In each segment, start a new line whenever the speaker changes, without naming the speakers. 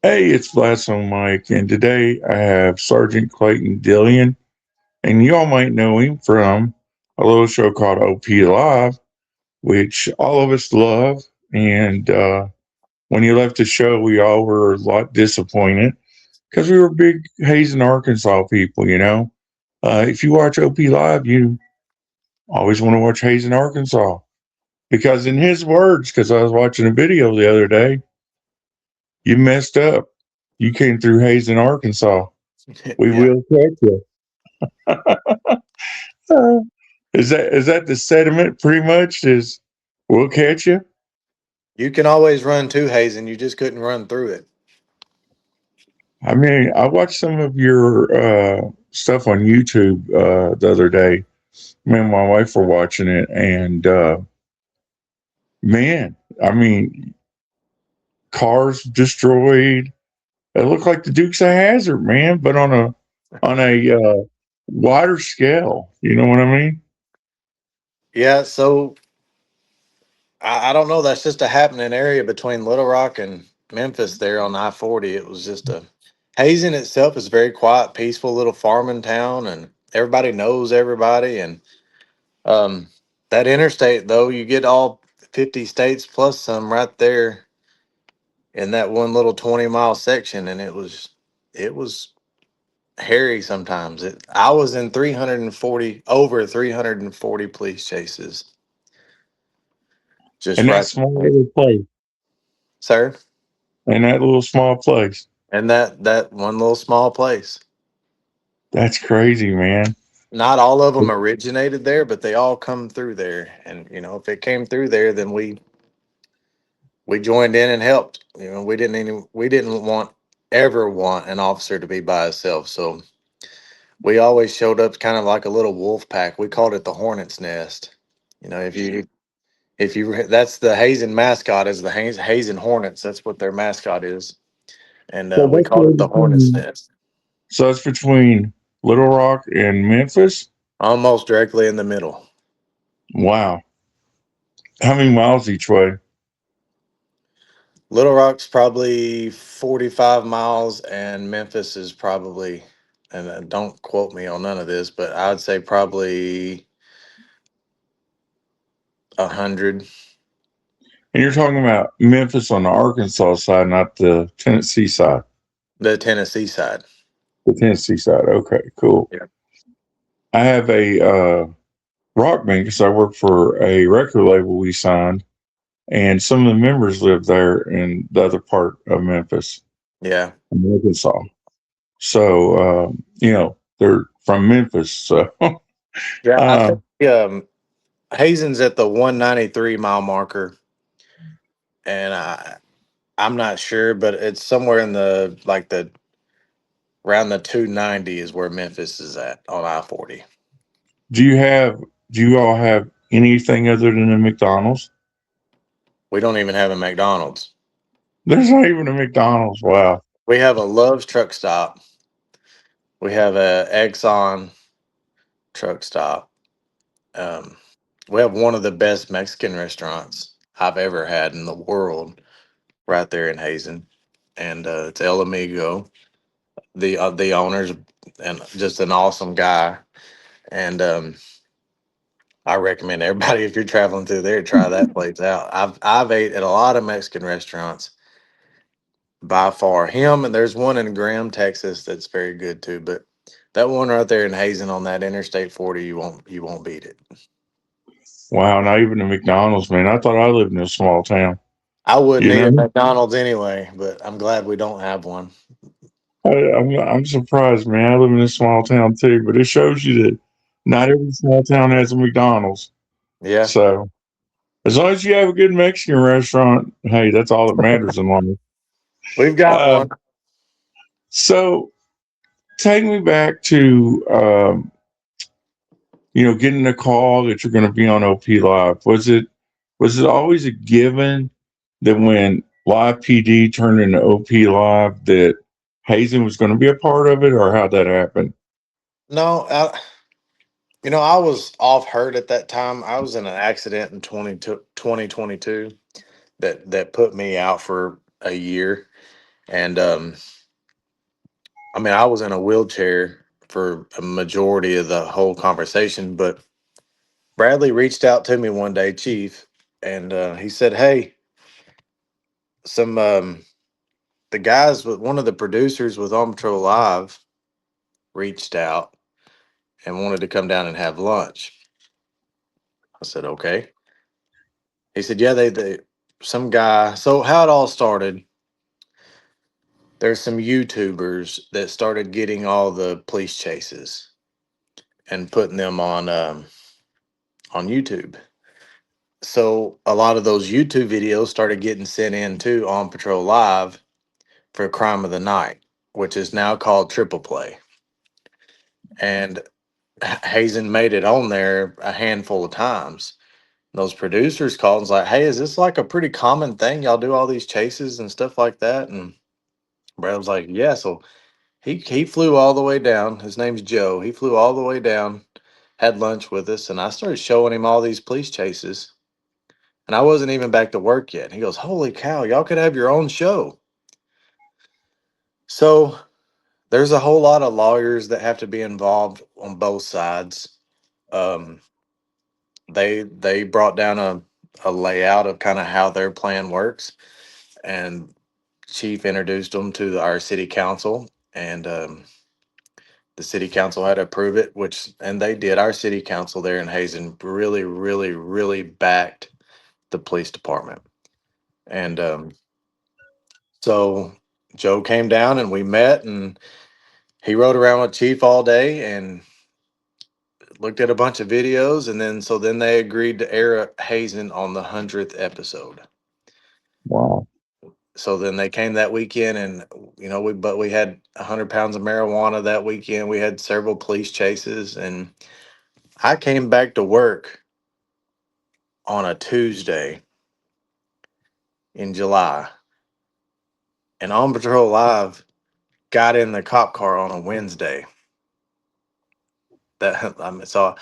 Hey, it's Blasto Mike, and today I have Sergeant Clayton Dillion, and you all might know him from a little show called OP Live, which all of us love. And when he left the show, we all were a lot disappointed because we were big Hazen, Arkansas people, you know. If you watch OP Live, you always want to watch Hazen, Arkansas. Because in his words, because I was watching a video the other day, you messed up. You came through Hazen, Arkansas. We
Yeah,
will catch you. Is that the sentiment pretty much? Is we'll catch you?
you can always run to Hazen. You just couldn't run through it.
I mean, I watched some of your stuff on YouTube the other day. Me and my wife were watching it, and man, I mean, cars destroyed. It looked like the Dukes of Hazzard, man, but on a wider scale. You know what I mean?
Yeah, so I don't know. That's just a happening area between Little Rock and Memphis there on I-40. It was just a Hazen itself is a very quiet, peaceful little farming town, and everybody knows everybody. And um, that interstate, though, you get all 50 states plus some right there in that one little 20-mile section, and it was hairy sometimes. I was in 340 over 340 police chases just
And that
right
small
there,
little place,
sir.
and that little small place,
And that one little small place.
that's crazy, man.
Not all of them originated there, but they all come through there. And if it came through there, then we joined in and helped. We didn't ever want an officer to be by himself. So we always showed up kind of like a little wolf pack. We called it the Hornet's Nest. If you that's the Hazen mascot is the Hazen Hornets. That's what their mascot is, and
So
we
that's
called
where
it the Hornets
between,
Nest.
so that's between Little Rock and Memphis.
Almost directly in the middle.
Wow. How many miles each way?
Little Rock's probably 45 miles, and Memphis is probably, and don't quote me on none of this, but I would say probably 100.
And you're talking about Memphis on the Arkansas side, not the Tennessee side.
The Tennessee side.
The Tennessee side. Okay, cool.
Yeah.
I have a rock band because I work for a record label we signed, and some of the members live there in the other part of Memphis,
Yeah.
in Arkansas. So, they're from Memphis. So,
Yeah. I
uh,
think Hazen's at the 193-mile marker, and I'm not sure, but it's somewhere in the like the around the 290 is where Memphis is at on I-40.
do you have, do you all have anything other than a McDonald's?
We don't even have a McDonald's.
There's not even a McDonald's. Wow.
We have a Love's truck stop. We have a Exxon truck stop. Um, we have one of the best Mexican restaurants I've ever had in the world right there in Hazen, and it's El Amigo. The owner's and just an awesome guy, and I recommend everybody if you're traveling through there try that place out. I've ate at a lot of Mexican restaurants by far. Him and there's one in Graham, Texas that's very good too, but that one right there in Hazen on that Interstate 40, you won't beat it.
Wow. Not even a McDonald's, man. I thought I lived in a small town.
I wouldn't
You
eat at
know,
McDonald's anyway, but I'm glad we don't have one.
I'm surprised, man. I live in a small town too, but it shows you that not every small town has a McDonald's.
Yeah,
So as long as you have a good Mexican restaurant, hey, that's all that matters in life.
we've got
Uh,
one.
so take me back to getting a call that you're going to be on OP Live. Was it always a given that when Live PD turned into OP Live that Hazen was going to be a part of it, or how'd that happen?
No, I was off hurt at that time. I was in an accident in 2022 that put me out for a year. And I mean, I was in a wheelchair for a majority of the whole conversation, but Bradley reached out to me one day, Chief, and he said, "Hey, some the guys with one of the producers with On Patrol Live reached out and wanted to come down and have lunch." I said, "Okay." He said, "Yeah, they some guy." So how it all started, there's some YouTubers that started getting all the police chases and putting them on YouTube. So a lot of those YouTube videos started getting sent in to On Patrol Live for Crime of the Night, which is now called Triple Play. And Hazen made it on there a handful of times. Those producers called and was like, "Hey, is this like a pretty common thing? Y'all do all these chases and stuff like that?" And Brad was like, "Yeah." So he flew all the way down. His name's Joe. He flew all the way down, had lunch with us, and I started showing him all these police chases. And I wasn't even back to work yet. He goes, "Holy cow, y'all could have your own show." So there's a whole lot of lawyers that have to be involved on both sides. Um, they brought down a layout of kind of how their plan works, and Chief introduced them to our city council, and the city council had to approve it, which and they did. Our city council there in Hazen really, really, really backed the police department, and so Joe came down and we met, and he rode around with Chief all day and looked at a bunch of videos, and then they agreed to air Hazen on the 100th episode.
Wow.
So then they came that weekend, and we had 100 pounds of marijuana that weekend. We had several police chases, and I came back to work on a Tuesday in July, and On Patrol Live got in the cop car on a Wednesday. That so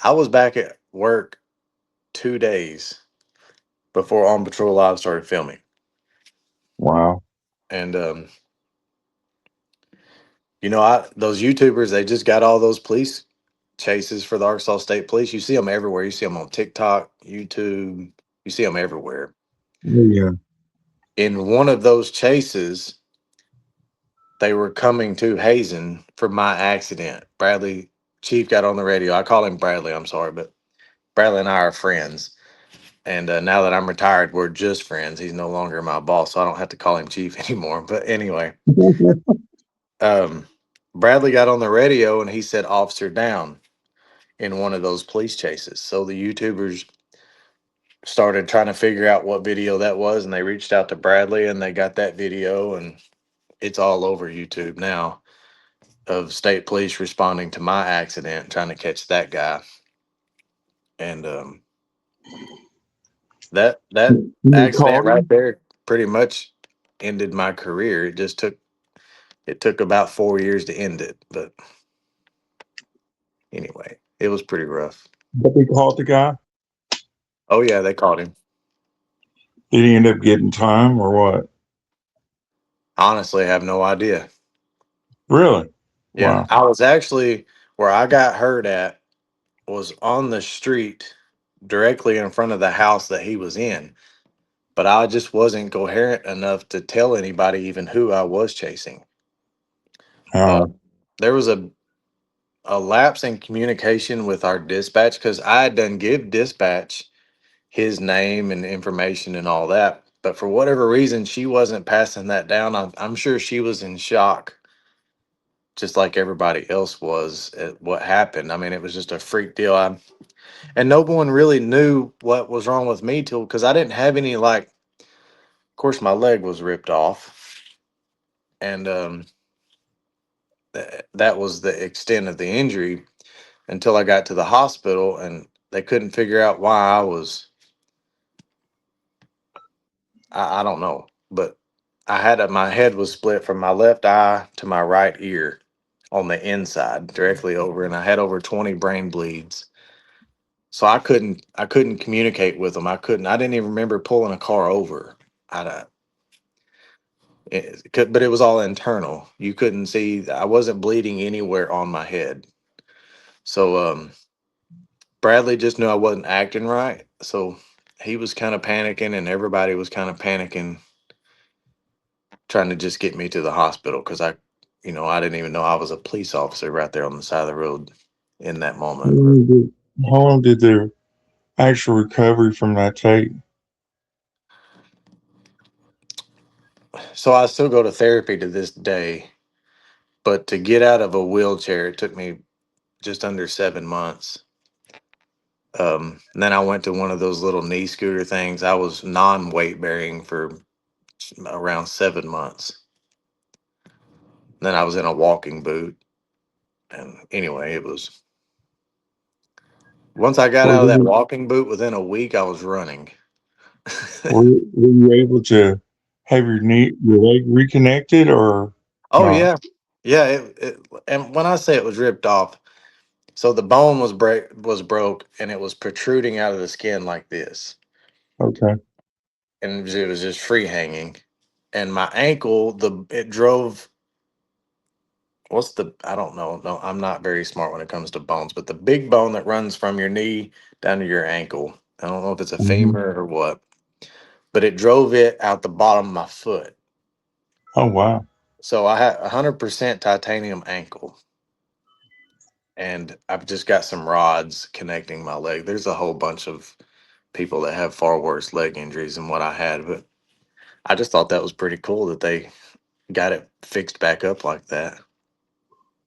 I was back at work 2 days before On Patrol Live started filming,
Wow.
and I those YouTubers, they just got all those police chases for the Arkansas State Police. You see them everywhere. You see them on TikTok, YouTube. You see them everywhere.
Yeah.
In one of those chases, they were coming to Hazen for my accident. Bradley Chief got on the radio. I call him Bradley. I'm sorry, but Bradley and I are friends. And now that I'm retired, we're just friends. He's no longer my boss, so I don't have to call him Chief anymore. But anyway, um, Bradley got on the radio and he said, "Officer down," in one of those police chases. So the YouTubers started trying to figure out what video that was, and they reached out to Bradley and they got that video, and it's all over YouTube now of state police responding to my accident, trying to catch that guy. And that
You
accident
called
right
him?
there pretty much ended my career. It took about 4 years to end it, but anyway, it was pretty rough.
But they called the guy?
Oh yeah, they caught him.
Did he end up getting time or what?
Honestly, I have no idea.
Really?
Yeah,
Wow.
I was actually where I got hurt at was on the street directly in front of the house that he was in, but I just wasn't coherent enough to tell anybody even who I was chasing. Uh,
Oh,
there was a lapse in communication with our dispatch because I had done give dispatch his name and information and all that. But for whatever reason, she wasn't passing that down. I'm sure she was in shock, just like everybody else was at what happened. I mean, it was just a freak deal. And no one really knew what was wrong with me till because I didn't have any like. Of course, my leg was ripped off, and that was the extent of the injury until I got to the hospital, and they couldn't figure out why I was. I don't know, but my head was split from my left eye to my right ear on the inside, directly over, and I had over 20 brain bleeds. So I couldn't communicate with them. I didn't even remember pulling a car over. I But it was all internal. You couldn't see. I wasn't bleeding anywhere on my head. So Bradley just knew I wasn't acting right. So he was kind of panicking, and everybody was kind of panicking, trying to just get me to the hospital because I didn't even know I was a police officer right there on the side of the road in that
How
moment.
long did, how long did the actual recovery from that take?
So I still go to therapy to this day, but to get out of a wheelchair, it took me just under 7 months. And then I went to one of those little knee scooter things. I was non-weight bearing for around 7 months. Then I was in a walking boot. And anyway, it was once I got
Were
out of that
you,
walking boot, within a week I was running.
were you able to have your leg reconnected or
Oh
not?
yeah. Yeah, and when I say it was ripped off, so the bone was broke and it was protruding out of the skin like this.
Okay.
And it was just free hanging. And my ankle, the it drove what's the I don't know. No, I'm not very smart when it comes to bones, but the big bone that runs from your knee down to your ankle. I don't know if it's a
Hmm.
femur or what, but it drove it out the bottom of my foot.
Oh, wow.
So I had 100% titanium ankle, and I've just got some rods connecting my leg. There's a whole bunch of people that have far worse leg injuries than what I had, but I just thought that was pretty cool that they got it fixed back up like that.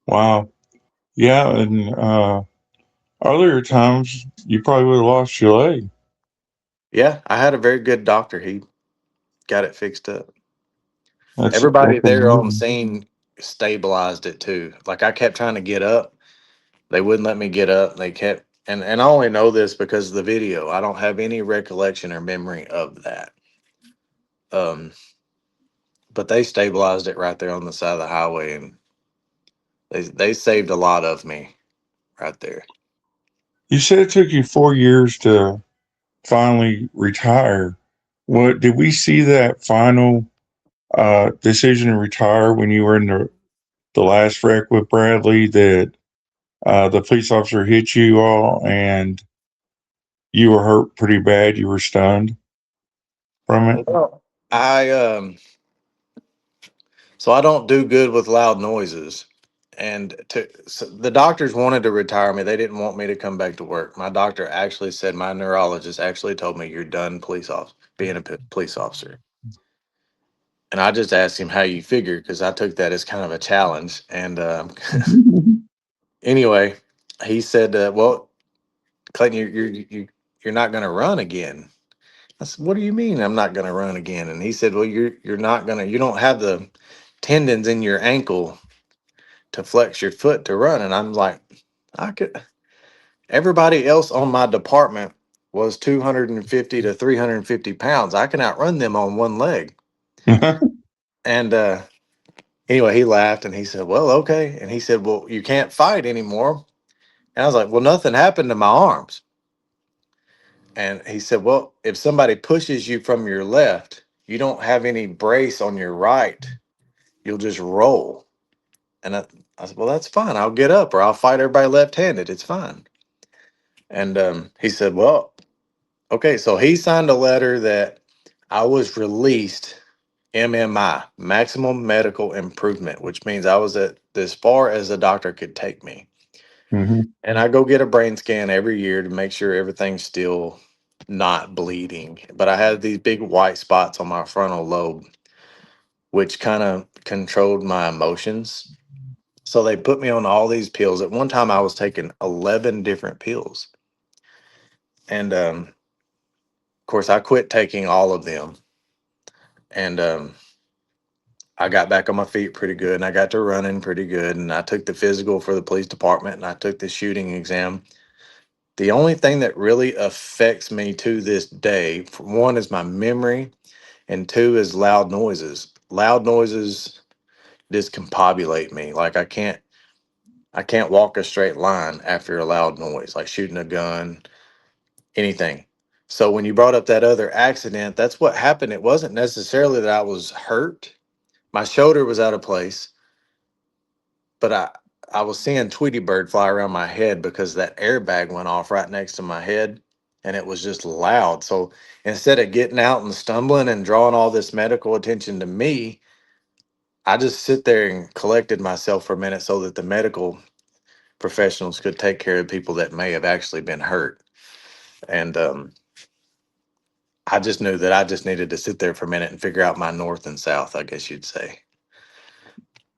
Wow. Yeah. And earlier times, you probably would have lost your leg.
Yeah, I had a very good doctor. He got it fixed up.
That's
Everybody there on
amazing.
scene stabilized it too. Like I kept trying to get up, they wouldn't let me get up. They kept and I only know this because of the video. I don't have any recollection or memory of that. Um, but they stabilized it right there on the side of the highway, and they saved a lot of me right there.
You said it took you 4 years to finally retire. What did we see that final decision to retire when you were in the last wreck with Bradley that the police officer hit you all and you were hurt pretty bad? You were stunned from it.
Well, I so I don't do good with loud noises. And so the doctors wanted to retire me. They didn't want me to come back to work. My doctor actually said, my neurologist actually told me, you're done being a police officer. And I just asked him how you figure because I took that as kind of a challenge. And anyway, he said, "Well, Clayton, you're not going to run again." I said, "What do you mean I'm not going to run again?" And he said, "Well, you're not going to. You don't have the tendons in your ankle to flex your foot to run." And I'm like, I could. Everybody else on my department was 250 to 350 pounds. I can outrun them on one leg. And anyway, he laughed and he said, "Well, okay." And he said, "Well, you can't fight anymore." And I was like, "Well, nothing happened to my arms." And he said, "Well, if somebody pushes you from your left, you don't have any brace on your right. You'll just roll." And I said, "Well, that's fine. I'll get up or I'll fight everybody left handed. It's fine." And he said, "Well, okay." So he signed a letter that I was released MMI, maximum medical improvement, which means I was at as far as the doctor could take me.
Hmm.
And I go get a brain scan every year to make sure everything's still not bleeding. But I had these big white spots on my frontal lobe, which kind of controlled my emotions. So they put me on all these pills. At one time, I was taking 11 different pills. And of course, I quit taking all of them. And I got back on my feet pretty good, and I got to running pretty good. And I took the physical for the police department, and I took the shooting exam. The only thing that really affects me to this day, for one, is my memory, and two is loud noises. Loud noises discombobulate me. Like I can't walk a straight line after a loud noise, like shooting a gun, anything. So when you brought up that other accident, that's what happened. It wasn't necessarily that I was hurt. my shoulder was out of place, but I was seeing Tweety Bird fly around my head because that airbag went off right next to my head, and it was just loud. So instead of getting out and stumbling and drawing all this medical attention to me, I just sit there and collected myself for a minute so that the medical professionals could take care of people that may have actually been hurt. And I just knew that I just needed to sit there for a minute and figure out my north and south, I guess you'd say.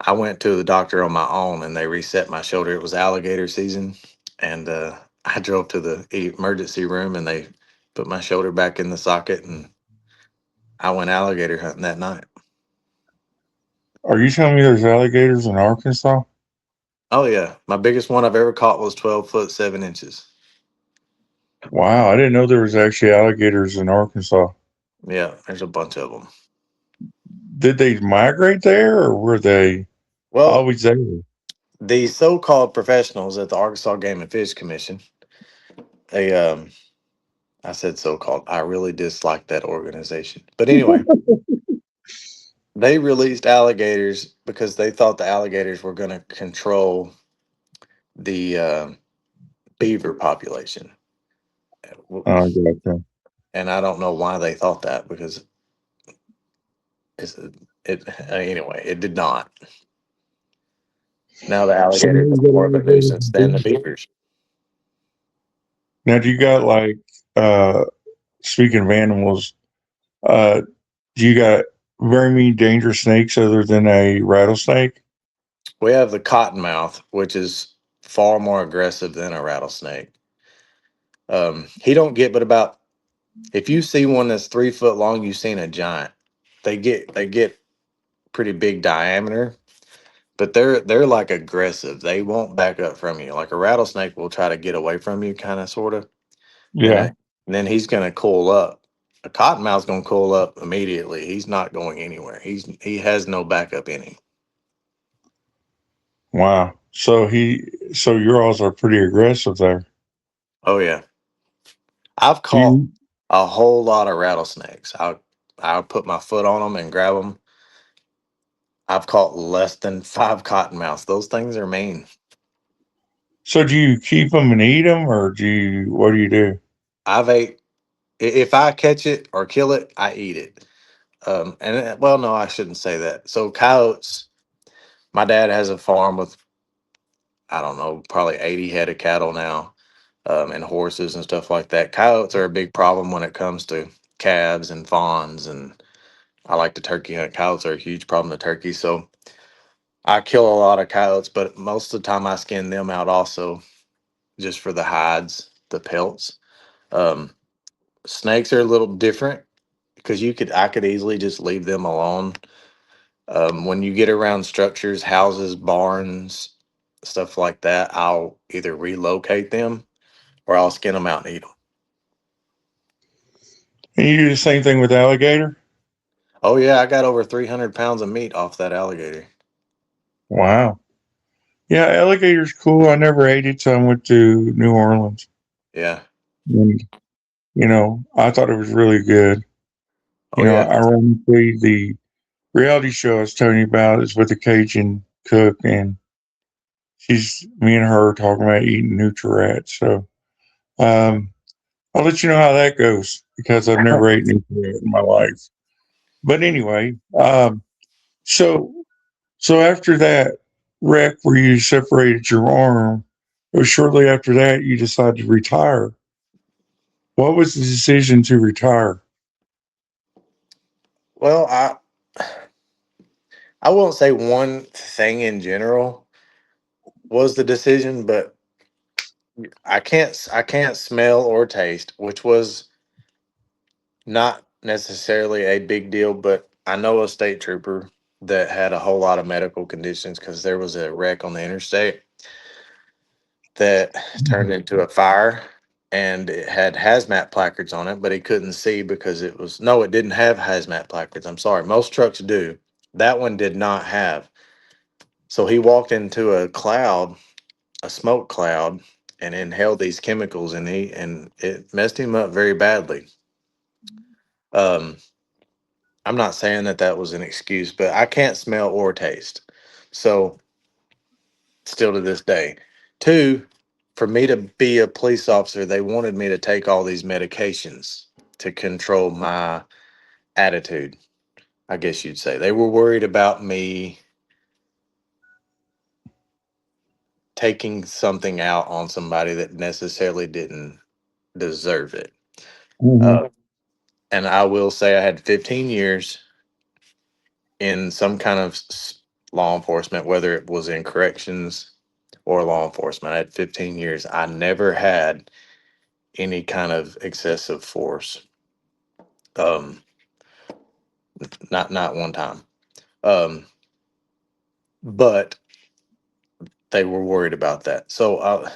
I went to the doctor on my own and they reset my shoulder. It was alligator season. And I drove to the emergency room and they put my shoulder back in the socket and I went alligator hunting that night.
Are you telling me there's alligators in Arkansas?
Oh, yeah. My biggest one I've ever caught was 12 foot 7 inches.
Wow, I didn't know there was actually alligators in Arkansas.
Yeah, there's a bunch of them.
Did they migrate there or were they
Well,
always there?
the so called professionals at the Arkansas Game and Fish Commission, they, I said so called, I really dislike that organization. But anyway, they released alligators because they thought the alligators were going to control the beaver population.
Oh, I gotcha.
And I don't know why they thought that because it's, anyway, it did not. Now the
So
alligators
now
are
you got
more of a
alligators
nuisance
and
than the
beavers.
beavers.
Now, do you got like, uh, speaking of animals, uh, do you got very many dangerous snakes other than a rattlesnake?
We have the cottonmouth, which is far more aggressive than a rattlesnake. He don't get but about, if you see one that's 3 foot long, you've seen a giant. They get pretty big diameter, but they're like aggressive. They won't back up from you. Like a rattlesnake will try to get away from you, kind of, sort of, and
Yeah.
then he's gonna coil up. A cottonmouth's gonna coil up immediately. He's not going anywhere. He has no backup in him.
Wow. So yours are pretty aggressive there.
Oh yeah, I've
Do
caught
you?
a whole lot of rattlesnakes. I'll put my foot on them and grab them. I've caught less than five cottonmouths. Those things are mean.
So do you keep them and eat them, or what do you do?
I've ate if I catch it or kill it, I eat it. Well, no, I shouldn't say that. So coyotes, my dad has a farm with, I don't know, probably 80 head of cattle now, and horses and stuff like that. Coyotes are a big problem when it comes to calves and fawns, and I like to turkey hunt. Coyotes are a huge problem to turkey, so I kill a lot of coyotes, but most of the time I skin them out also, just for the hides, the pelts. Um, Snakes are a little different because I could easily just leave them alone. When you get around structures, houses, barns, stuff like that, I'll either relocate them or I'll skin them out and eat them.
And you do the same thing with alligator?
Oh yeah, I got over 300 pounds of meat off that alligator.
Wow. Yeah, alligator's cool. I never ate it, so I went to New Orleans.
Yeah.
And, I thought it was really good.
Oh yeah.
Ironically, the reality show I was telling you about is with a Cajun cook, and me and her are talking about eating Nutri-Rat. So, um, I'll let you know how that goes because I've never eaten Nutri-Rat in my life. But anyway, so so after that wreck where you separated your arm, or shortly after that you decided to retire. What was the decision to retire?
Well, I won't say one thing in general was the decision, but I can't smell or taste, which was not necessarily a big deal, but I know a state trooper that had a whole lot of medical conditions because there was a wreck on the interstate that turned into a fire and it had hazmat placards on it, but he couldn't see because it was, no, it didn't have hazmat placards. I'm sorry. Most trucks do. That one did not have. So he walked into a cloud, a smoke cloud, and inhaled these chemicals and it messed him up very badly. Um, I'm not saying that that was an excuse, but I can't smell or taste. So still to this day. Two, for me to be a police officer, they wanted me to take all these medications to control my attitude, I guess you'd say. They were worried about me taking something out on somebody that necessarily didn't deserve it.
Hmm.
Uh, and I will say I had 15 years in some kind of law enforcement, whether it was in corrections or law enforcement. I had 15 years. I never had any kind of excessive force. Um, not one time. Um, but they were worried about that. So,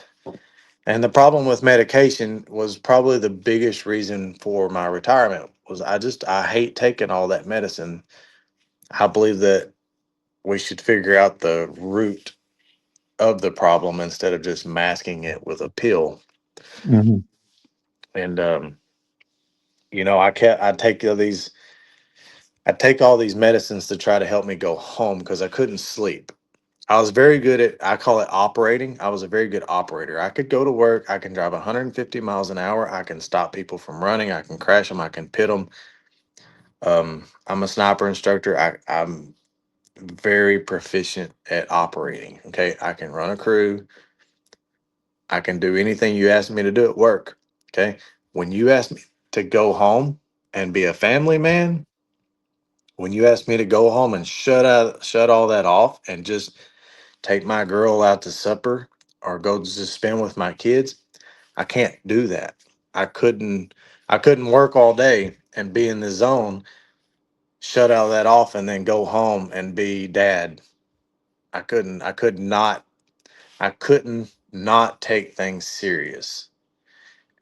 and the problem with medication was probably the biggest reason for my retirement was I hate taking all that medicine. I believe that we should figure out the root of the problem instead of just masking it with a pill.
Hmm.
And I take all these medicines to try to help me go home because I couldn't sleep. I was very good at, I call it operating. I was a very good operator. I could go to work. I can drive 150 miles an hour. I can stop people from running. I can crash them. I can pit them. I'm a sniper instructor. I'm very proficient at operating. Okay. I can run a crew. I can do anything you ask me to do at work. Okay. When you ask me to go home and be a family man, when you ask me to go home and shut all that off and just take my girl out to supper or go just spend with my kids, I can't do that. I couldn't I couldn't work all day and be in the zone, shut all that off and then go home and be dad. I couldn't not take things serious.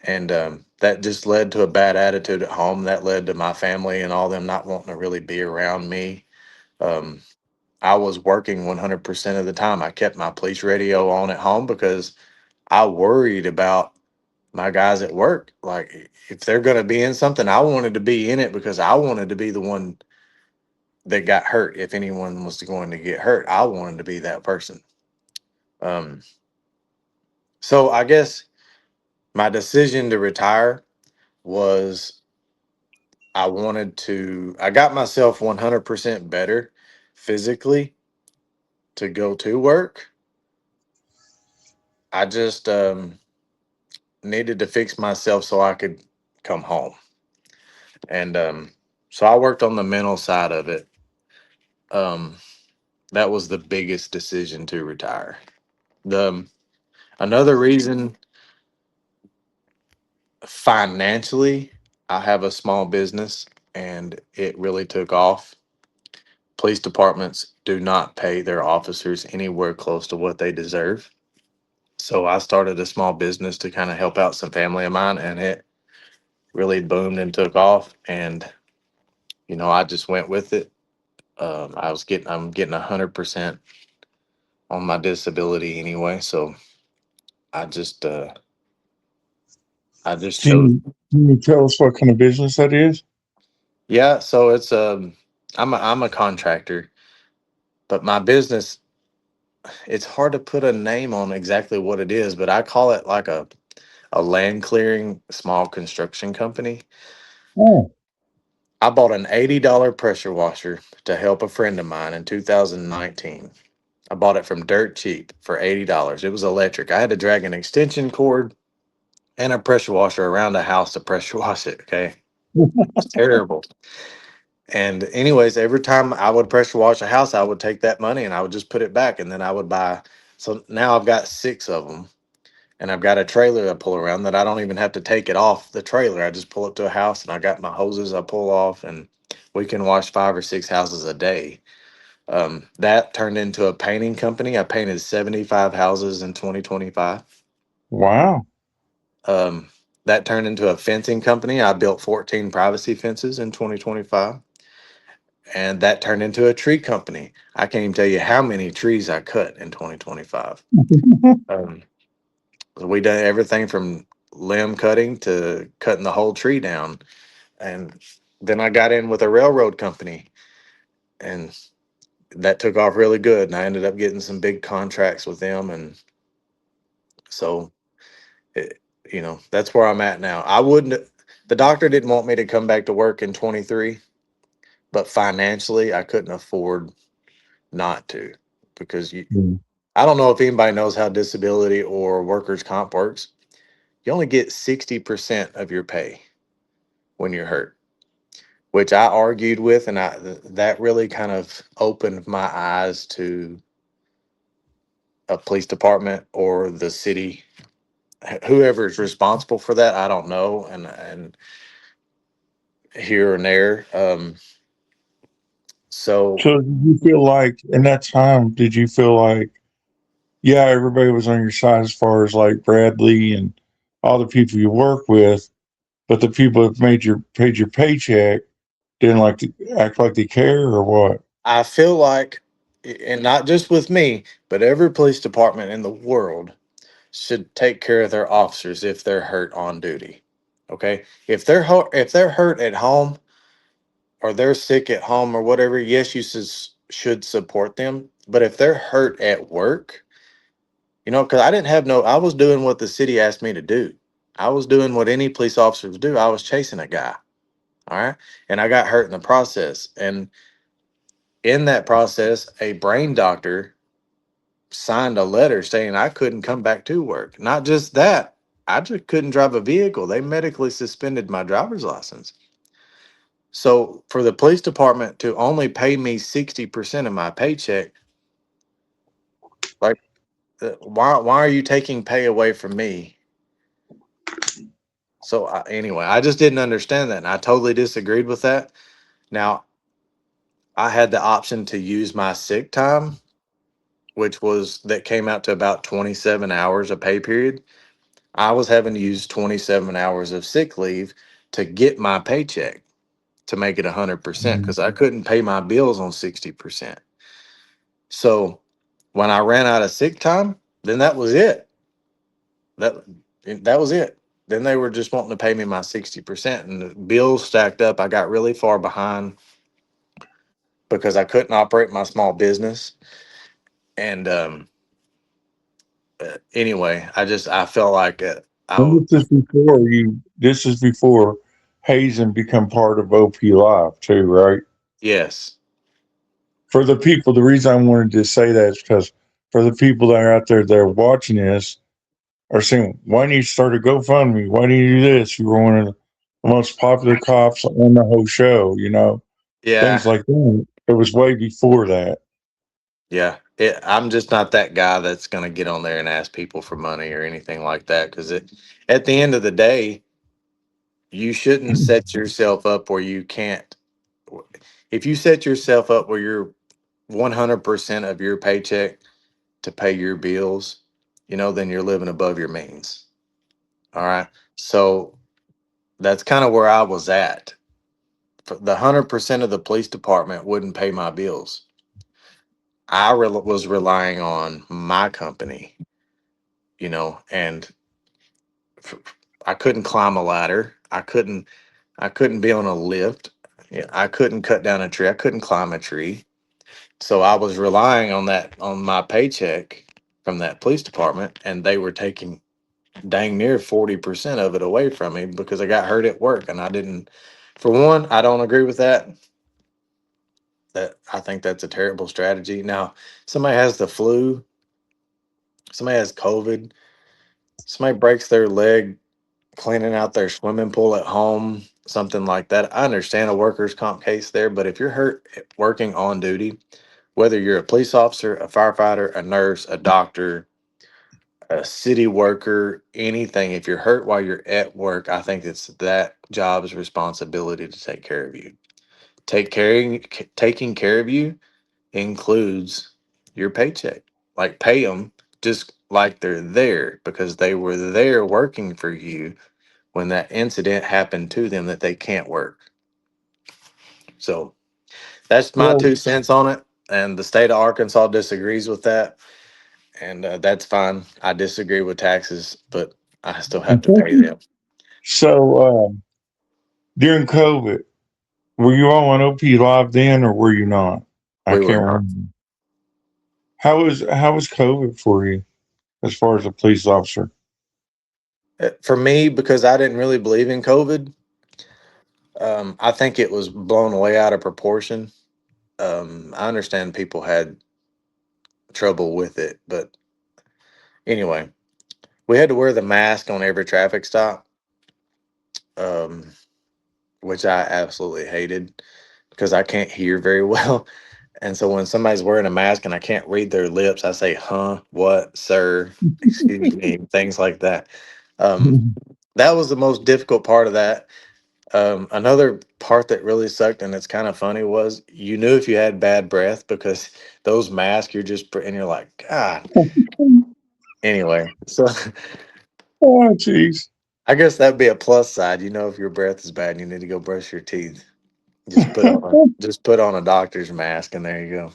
And that just led to a bad attitude at home. That led to my family and all them not wanting to really be around me. Um, I was working 100% of the time. I kept my police radio on at home because I worried about my guys at work. Like if they're going to be in something, I wanted to be in it because I wanted to be the one that got hurt. If anyone was going to get hurt, I wanted to be that person. Um, so I guess my decision to retire was I got myself 100% better physically to go to work. I just needed to fix myself so I could come home. And so I worked on the mental side of it. Um, that was the biggest decision to retire. The Another reason financially, I have a small business and it really took off. Police departments do not pay their officers anywhere close to what they deserve. So I started a small business to kind of help out some family of mine and it really boomed and took off. And, I just went with it. I'm getting 100% on my disability anyway. So I just, uh, I just chose.
Can you tell us what kind of business that is?
Yeah. So I'm a contractor, but my business, it's hard to put a name on exactly what it is, but I call it like a land clearing small construction company.
Oh,
I bought an $80 pressure washer to help a friend of mine in 2019. I bought it from dirt cheap for $80. It was electric. I had to drag an extension cord and a pressure washer around the house to pressure wash it. Okay. It's terrible. And anyways, every time I would pressure wash a house, I would take that money and I would just put it back and then I would buy. So now I've got six of them and I've got a trailer I pull around that I don't even have to take it off the trailer. I just pull it to a house and I got my hoses I pull off and we can wash five or six houses a day. That turned into a painting company. I painted 75 houses in 2025.
wow.
Um, that turned into a fencing company. I built 14 privacy fences in 2025. And that turned into a tree company. I can't even tell you how many trees I cut in 2025. Um, we done everything from limb cutting to cutting the whole tree down. And Then I got in with a railroad company, and that took off really good. And I ended up getting some big contracts with them. And so, it, that's where I'm at now. I wouldn't, the doctor didn't want me to come back to work in 23, but financially, I couldn't afford not to because
Mm.
I don't know if anybody knows how disability or workers' comp works. You only get 60% of your pay when you're hurt, which I argued with, and that really kind of opened my eyes to a police department or the city, whoever is responsible for that. I don't know, and here and there. So
So did you feel like in that time, did you feel like, yeah, everybody was on your side as far as like Bradley and all the people you work with, but the people that paid your paycheck didn't like to act like they care or what?
I feel like, and not just with me, but every police department in the world should take care of their officers if they're hurt on duty. Okay, if they're hurt at home or they're sick at home or whatever, yes, you should support them. But if they're hurt at work, because I was doing what the city asked me to do. I was doing what any police officers do. I was chasing a guy. All right. And I got hurt in the process. And in that process, a brain doctor signed a letter saying I couldn't come back to work. Not just that, I just couldn't drive a vehicle. They medically suspended my driver's license. So for the police department to only pay me 60% of my paycheck, like, why are you taking pay away from me? So anyway, I just didn't understand that, and I totally disagreed with that. Now I had the option to use my sick time, which was that came out to about 27 hours a pay period. I was having to use 27 hours of sick leave to get my paycheck to make it 100% because I couldn't pay my bills on 60%. So when I ran out of sick time, then that was it. That that was it. Then they were just wanting to pay me my 60%, and the bills stacked up. I got really far behind because I couldn't operate my small business. And anyway, I felt like
And this is before Hazen become part of OP Live too, right?
yes,
For the people, the reason I wanted to say that is because for the people that are out there that are watching this are saying, why didn't you start a GoFundMe? Why didn't you do this? You were one of the most popular cops on the whole show, things
yeah,
like that. It was way before that.
yeah. I'm just not that guy that's going to get on there and ask people for money or anything like that because at the end of the day, you shouldn't set yourself up where you can't. If you set yourself up where you're 100% of your paycheck to pay your bills, then you're living above your means. All right. So that's kind of where I was at. The 100% of the police department wouldn't pay my bills. Was relying on my company, and f- I couldn't climb a ladder. I couldn't be on a lift. Yeah, I couldn't cut down a tree. I couldn't climb a tree. So I was relying on my paycheck from that police department, and they were taking dang near 40% of it away from me because I got hurt at work, and I didn't. For one, I don't agree with that. That I think that's a terrible strategy. Now, somebody has the flu, somebody has COVID, somebody breaks their leg cleaning out their swimming pool at home, something like that. I understand a workers' comp case there, but if you're hurt working on duty, whether you're a police officer, a firefighter, a nurse, a doctor, a city worker, anything, if you're hurt while you're at work, I think it's that job's responsibility to take care of you. Taking care of you includes your paycheck. Like pay them just like they're there because they were there working for you when that incident happened to them that they can't work. So that's my
Well,
2 cents on it. And the state of Arkansas disagrees with that. And that's fine. I disagree with taxes, but I still have to pay them.
so during COVID, Were you all on OP Live then, or were you not? I
We were
can't
not.
remember. How was COVID for you as far as a police officer?
For me, because I didn't really believe in COVID, I think it was blown way out of proportion. I understand people had trouble with it, but anyway, we had to wear the mask on every traffic stop, um, which I absolutely hated because I can't hear very well. And so when somebody's wearing a mask and I can't read their lips, I say, huh, what, sir, excuse me, things like that. Um, that was the most difficult part of that. Another part that really sucked, and it's kind of funny, was you knew if you had bad breath because those masks, and you're like, God. Anyway, so
Oh, jeez.
I guess that'd be a plus side. You know, if your breath is bad and you need to go brush your teeth, just put on a doctor's mask, and there you go.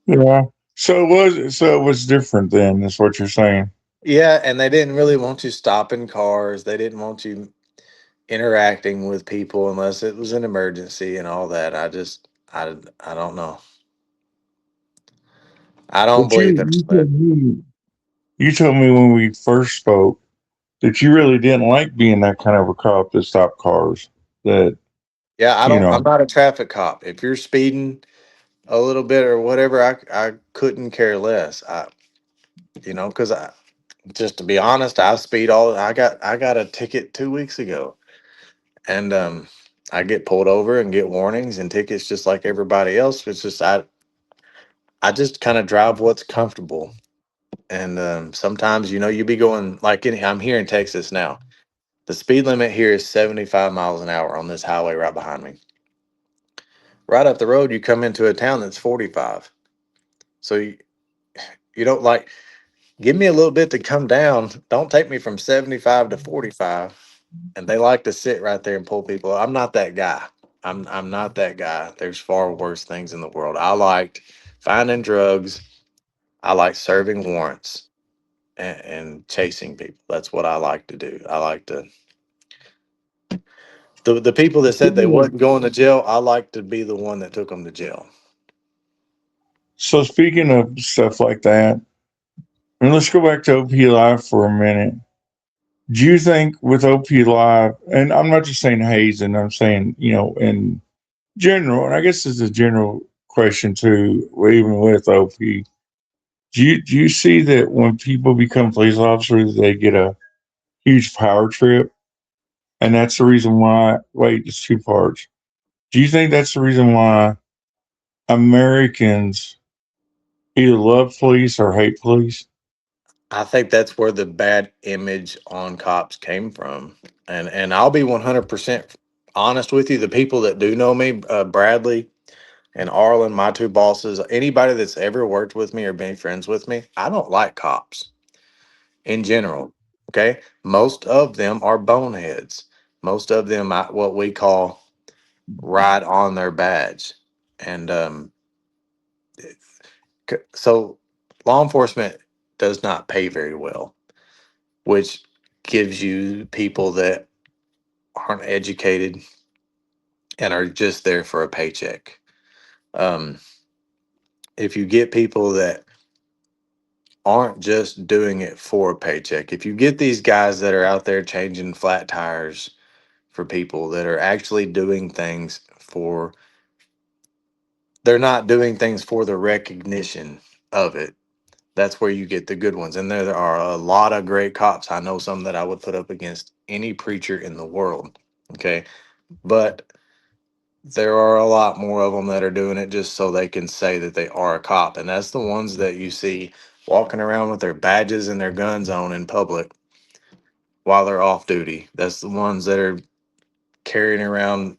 Yeah. So it was different then, is what you're saying.
Yeah, and they didn't really want you stopping cars. They didn't want you interacting with people unless it was an emergency and all that. I don't know. I don't
But you
believe in
you
it.
told me when we first spoke that you really didn't like being that kind of a cop that stopped cars. That
Yeah, I
you
don't. I'm
know.
not a traffic cop. If you're speeding a little bit or whatever, I couldn't care less. Because I just to be honest, I speed all. I got a ticket 2 weeks ago, and I get pulled over and get warnings and tickets just like everybody else. It's just I just kind of drive what's comfortable, and sometimes you be going like I'm here in Texas now. The speed limit here is 75 miles an hour on this highway right behind me. Right up the road, you come into a town that's 45. So you don't like give me a little bit to come down. Don't take me from 75 to 45. And they like to sit right there and pull people. I'm not that guy. I'm not that guy. There's far worse things in the world. I liked finding drugs. I like serving warrants and chasing people. That's what I like to do. I like to the people that said they wasn't going to jail. I like to be the one that took them to jail.
So speaking of stuff like that, and let's go back to OP Live for a minute. Do you think with OP Live, and I'm not just saying Hazen, I'm saying in general, and I guess it's a general question too, even with OP. Do you see that when people become police officers, they get a huge power trip, and that's the reason why? Wait, it's two parts. Do you think that's the reason why Americans either love police or hate police?
I think that's where the bad image on cops came from. And I'll be 100% honest with you. The people that do know me, Bradley and Arlen, my two bosses, anybody that's ever worked with me or been friends with me, I don't like cops in general. Okay. Most of them are boneheads. Most of them, what we call ride on their badge. And so law enforcement does not pay very well, which gives you people that aren't educated and are just there for a paycheck. Um, if you get people that aren't just doing it for a paycheck, if you get these guys that are out there changing flat tires for people that are actually doing things for, they're not doing things for the recognition of it. That's where you get the good ones. And there are a lot of great cops. I know some that I would put up against any preacher in the world. Okay. But there are a lot more of them that are doing it just so they can say that they are a cop. And that's the ones that you see walking around with their badges and their guns on in public while they're off duty. That's the ones that are carrying around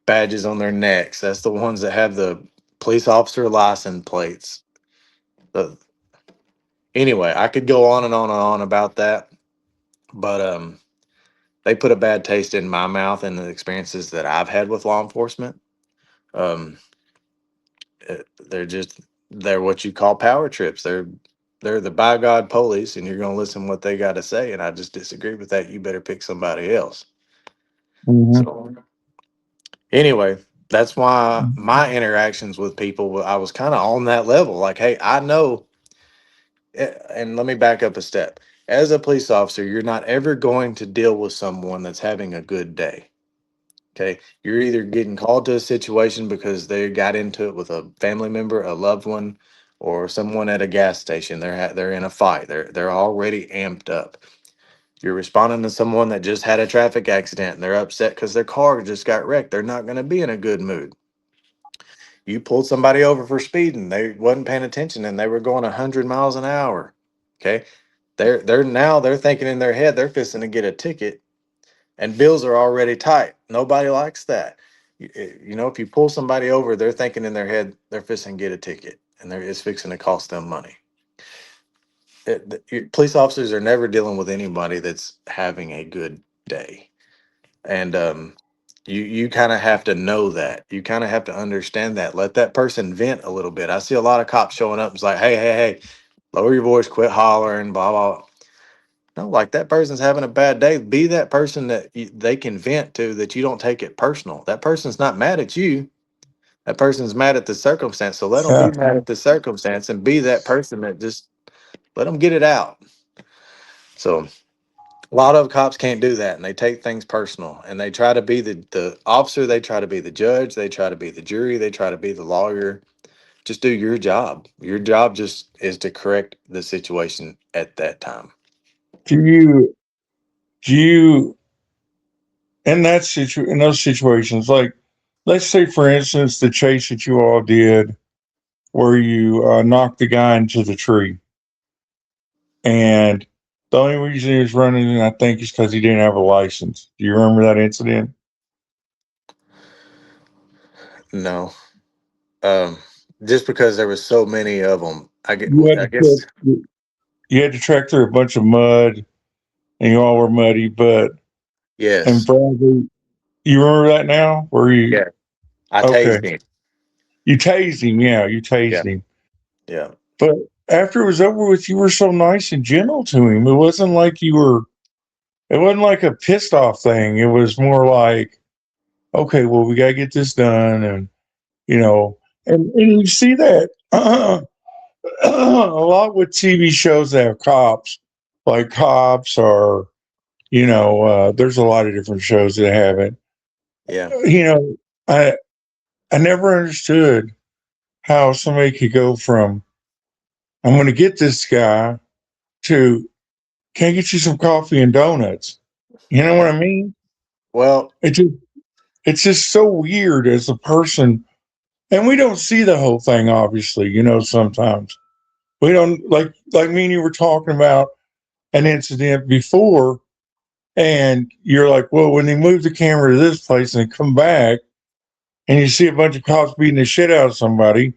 badges on their necks. That's the ones that have the police officer license plates. The, anyway, I could go on and on and on about that, but they put a bad taste in my mouth and the experiences that I've had with law enforcement. Um, they're what you call power trips. They're the by God police, and you're gonna listen what they got to say. And I just disagree with that. You better pick somebody else.
Hmm.
So anyway, That's why my interactions with people, I was kind of on that level. Like, hey, I know, and let me back up a step. As a police officer, you're not ever going to deal with someone that's having a good day. Okay. You're either getting called to a situation because they got into it with a family member, a loved one, or someone at a gas station. They're in a fight. They're already amped up. You're responding to someone that just had a traffic accident and they're upset because their car just got wrecked. They're not going to be in a good mood. You pulled somebody over for speeding. They wasn't paying attention and they were going 100 miles an hour. Okay. They're thinking in their head they're fixing to get a ticket and bills are already tight. Nobody likes that. If you pull somebody over, they're thinking in their head they're fixing to get a ticket and it's fixing to cost them money. Police officers are never dealing with anybody that's having a good day. And you kind of have to know that. You kind of have to understand that. Let that person vent a little bit. I see a lot of cops showing up. It's like, hey, hey, hey, lower your voice, quit hollering, blah blah. No, like that person's having a bad day. Be that person that they can vent to, that you don't take it personal. That person's not mad at you. That person's mad at the circumstance. So let them
Yeah.
be mad at the circumstance and be that person that just let them get it out. So a lot of cops can't do that, and they take things personal, and they try to be the officer. They try to be the judge. They try to be the jury. They try to be the lawyer. Just do your job. Your job just is to correct the situation at that time.
Do you do you in those situations, like let's say for instance the chase that you all did where you knocked the guy into the tree, and the only reason he was running, I think, is because he didn't have a license. Do you remember that incident?
No. Um, just because there was so many of them,
You had
I
to
guess
you had to trek through a bunch of mud, and you all were muddy. But and
yes,
Bradley, you remember that now? Where you
yeah. I
okay?
tased him.
You tased him, yeah, you
Yeah,
tased him.
yeah,
But after it was over with, you were so nice and gentle to him. It wasn't like you were. It wasn't like a pissed off thing. It was more like, okay, well, we gotta get this done, and you know, and you see that a lot with TV shows that have cops, like cops, or there's a lot of different shows that have it.
yeah.
You know, I never understood how somebody could go from I'm going to get this guy to can I get you some coffee and donuts? You know what I mean?
Well,
It just it's just so weird as a person, and we don't see the whole thing. Obviously, sometimes we don't like me and you were talking about an incident before, and you're like, well, when they move the camera to this place and come back, and you see a bunch of cops beating the shit out of somebody,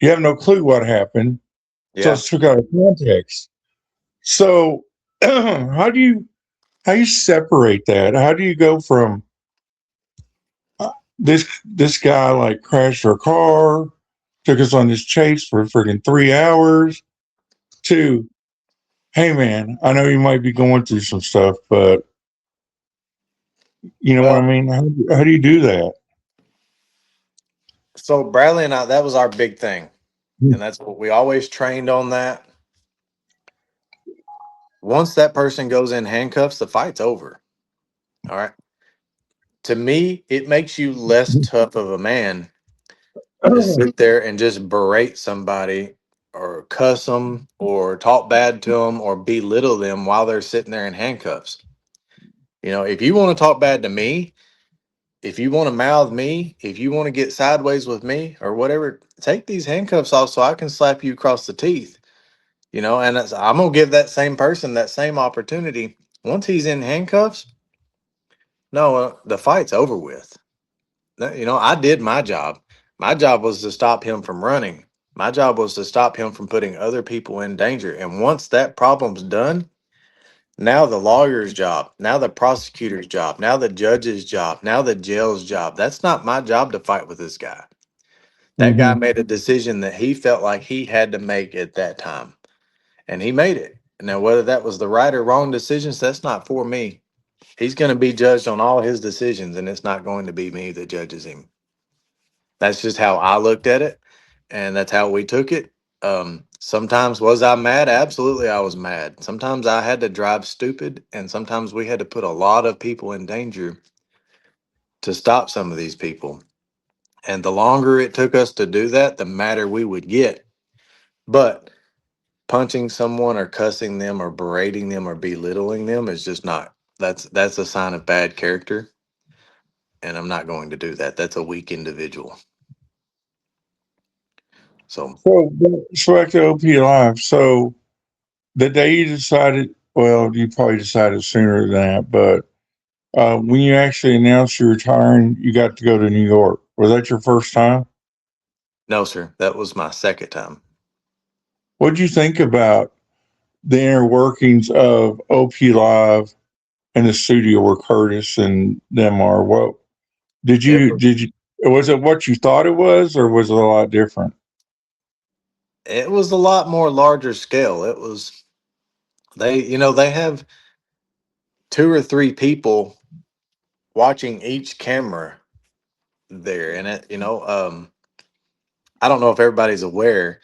you have no clue what happened, so
yeah.
it's took out of context. So, how do you separate that? How do you go from this guy like crashed our car, took us on this chase for freaking 3 hours, to hey man, I know you might be going through some stuff, but you know what I
Well,
mean? How do you do that?
so Bradley and I, that was our big thing, and that's what we always trained on. That once that person goes in handcuffs, the fight's over. All right. To me, it makes you less tough of a man to sit there and just berate somebody or cuss them or talk bad to them or belittle them while they're sitting there in handcuffs. If you want to talk bad to me, if you want to mouth me, if you want to get sideways with me or whatever, take these handcuffs off so I can slap you across the teeth. And I'm going to give that same person that same opportunity. Once he's in handcuffs, no, the fight's over with. I did my job. My job was to stop him from running. My job was to stop him from putting other people in danger. And once that problem's done, now the lawyer's job, now the prosecutor's job, now the judge's job, now the jail's job. That's not my job to fight with this guy. That guy
Hmm.
made a decision that he felt like he had to make at that time, and he made it. Now, whether that was the right or wrong decisions, that's not for me. He's going to be judged on all his decisions, and it's not going to be me that judges him. That's just how I looked at it, and that's how we took it. Sometimes was I mad? Absolutely, I was mad. Sometimes I had to drive stupid, and sometimes we had to put a lot of people in danger to stop some of these people. And the longer it took us to do that, the madder we would get. But punching someone or cussing them or berating them or belittling them is just not. That's a sign of bad character, and I'm not going to do that. That's a weak individual. So
So back to OP Live. So the day you decided, well, you probably decided sooner than that, but when you actually announced you're retiring, you got to go to New York. Was that your first time?
no, sir, that was my second time.
What'd you think about the inner workings of OP Live and the studio where Curtis and them are? What
It was
did you was it what you thought it was, or was it a lot different?
it was a lot more larger scale. It was they have two or three people watching each camera there, and I don't know if everybody's aware,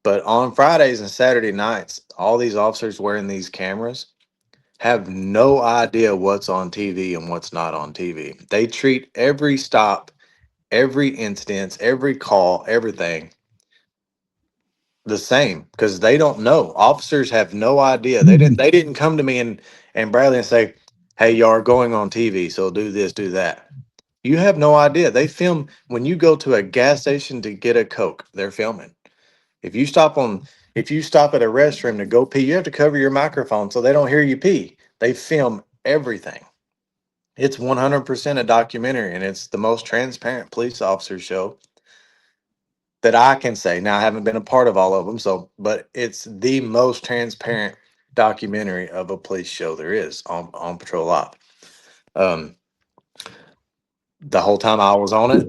but on Fridays and Saturday nights, all these officers wearing these cameras have no idea what's on TV and what's not on TV. They treat every stop, every instance, every call, everything the same because they don't know. Officers have no idea. They didn't come to me and Bradley and say, "Hey, y'all are going on TV, so do this, do that." You have no idea. They film when you go to a gas station to get a Coke. They're filming. If you stop on if you stop at a restroom to go pee, you have to cover your microphone so they don't hear you pee. They film everything. It's 100% a documentary, and it's the most transparent police officer show that I can say. Now, I haven't been a part of all of them, so but it's the most transparent documentary of a police show there is on Patrol Live. Um, the whole time I was on it,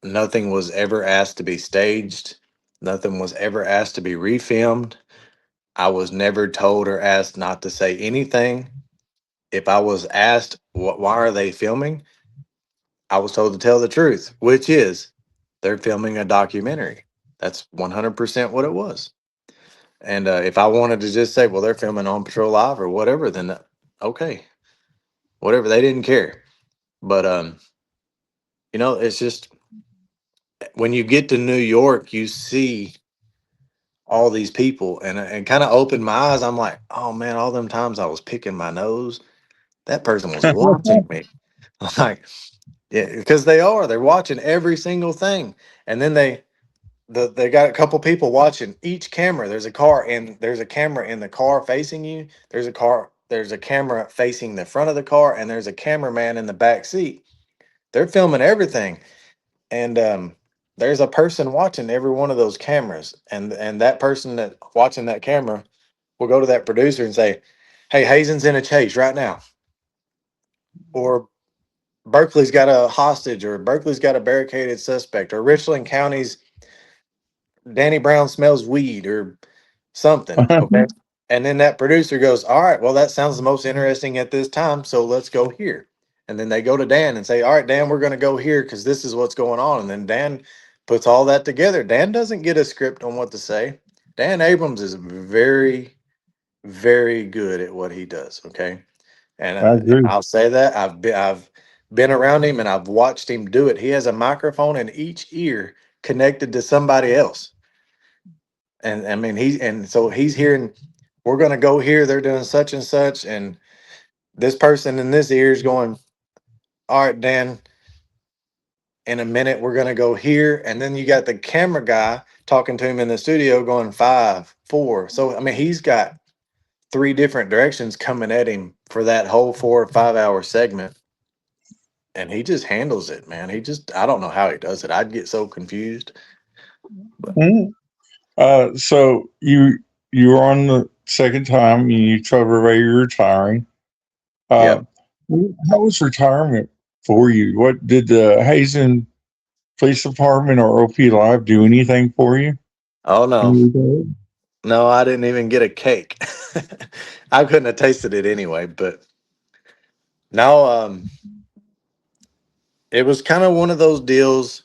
nothing was ever asked to be staged. Nothing was ever asked to be refilmed. I was never told or asked not to say anything. If I was asked, why are they filming? I was told to tell the truth, which is they're filming a documentary. That's 100% what it was. And if I wanted to just say, well, they're filming on Patrol Live or whatever, then okay, whatever. They didn't care. But, it's just when you get to New York, you see all these people and kind of opened my eyes. I'm like, oh man, all them times I was picking my nose, that person was watching me. Like, yeah, because they're watching every single thing. And then they got a couple people watching each camera. There's a camera in the car facing you. There's a camera facing the front of the car, and there's a cameraman in the back seat. They're filming everything. And there's a person watching every one of those cameras. And that person that watching that camera will go to that producer and say, "Hey, Hazen's in a chase right now." Or Berkeley's got a hostage, or Berkeley's got a barricaded suspect, or Richland County's Danny Brown smells weed, or something. Okay. And then that producer goes, "All right, well, that sounds the most interesting at this time. So let's go here." And then they go to Dan and say, "All right, Dan, we're going to go here because this is what's going on." And then Dan puts all that together. Dan doesn't get a script on what to say. Dan Abrams is very, very good at what he does. Okay. And
I agree.
I'll say that I've been around him and I've watched him do it. He has a microphone in each ear connected to somebody else. And I mean so he's hearing, we're gonna go here, they're doing such and such, and this person in this ear is going, "All right, Dan, in a minute we're gonna go here." And then you got the camera guy talking to him in the studio going 5, 4. So I mean he's got three different directions coming at him for that whole 4 or 5 hour segment. And he just handles it, man. I don't know how he does it. I'd get so confused. But
Mhm. So you were on the second time. You told everybody you're retiring. Uh,
yep.
how was retirement for you? What did the Hazen Police Department or OP Live do anything for you?
Oh no.
When you
No, I didn't even get a cake. I couldn't have tasted it anyway, but no, it was kind of one of those deals.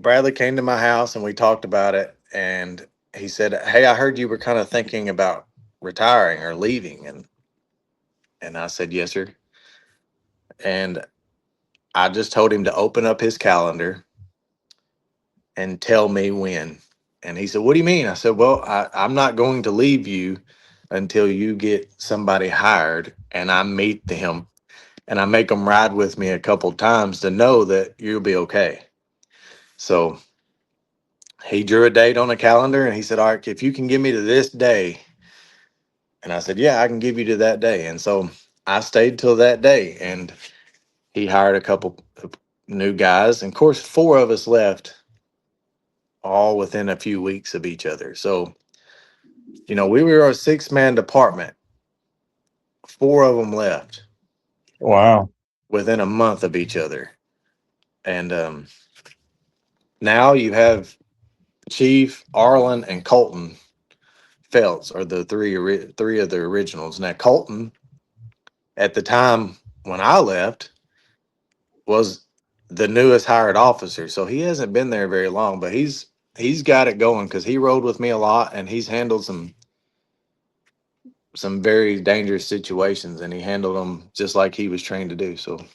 Bradley came to my house and we talked about it. And he said, "Hey, I heard you were kind of thinking about retiring or leaving." And I said, "Yes, sir." And I just told him to open up his calendar and tell me when. And he said, "What do you mean?" I said, "Well, I'm not going to leave you until you get somebody hired and I meet them and I make them ride with me a couple times to know that you'll be okay." So he drew a date on a calendar and he said, "All right, if you can give me to this day." And I said, "Yeah, I can give you to that day." And so I stayed till that day and he hired a couple of new guys. And of course, four of us left all within a few weeks of each other. So, we were a 6-man department. Four of them left
Wow.
within a month of each other. And now you have Chief, Arlen, and Colton Felts are the three of the originals. Now Colton, at the time when I left, was the newest hired officer, so he hasn't been there very long, but he's got it going because he rode with me a lot and he's handled some very dangerous situations and he handled them just like he was trained to do. So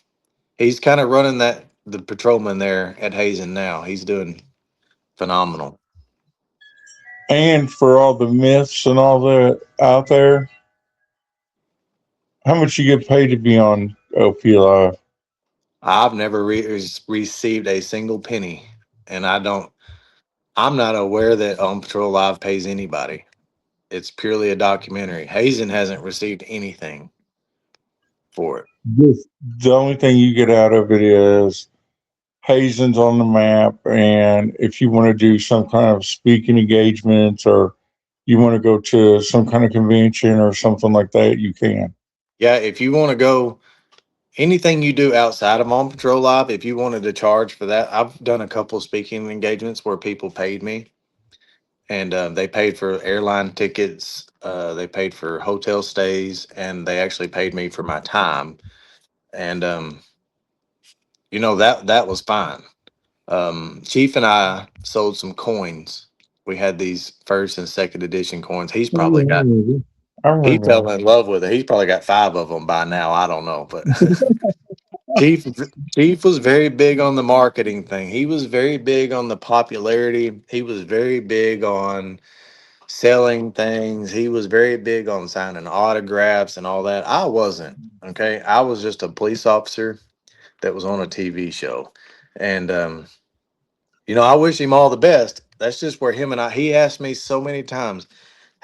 he's kind of running the patrolman there at Hazen now. He's doing phenomenal.
And for all the myths and all that out there, how much you get paid to be on OP Live?
I've never received a single penny, and I'm not aware that On Patrol Live pays anybody. It's purely a documentary. Hazen hasn't received anything for it.
Just the only thing you get out of it is Hazen's on the map, and if you want to do some kind of speaking engagements or you want to go to some kind of convention or something like that, you can.
Yeah, if you want to go, anything you do outside of On Patrol Live, if you wanted to charge for that, I've done a couple speaking engagements where people paid me, and they paid for airline tickets, they paid for hotel stays, and they actually paid me for my time. And that was fine. Chief and I sold some coins. We had these first and second edition coins.
I remember. I
He fell
remember.
in love with it. He's probably got five of them by now. I don't know, but Chief Chief was very big on the marketing thing. He was very big on the popularity. He was very big on selling things. He was very big on signing autographs and all that. I wasn't. Okay, I was just a police officer that was on a TV show, and I wish him all the best. That's just where him and I. He asked me so many times,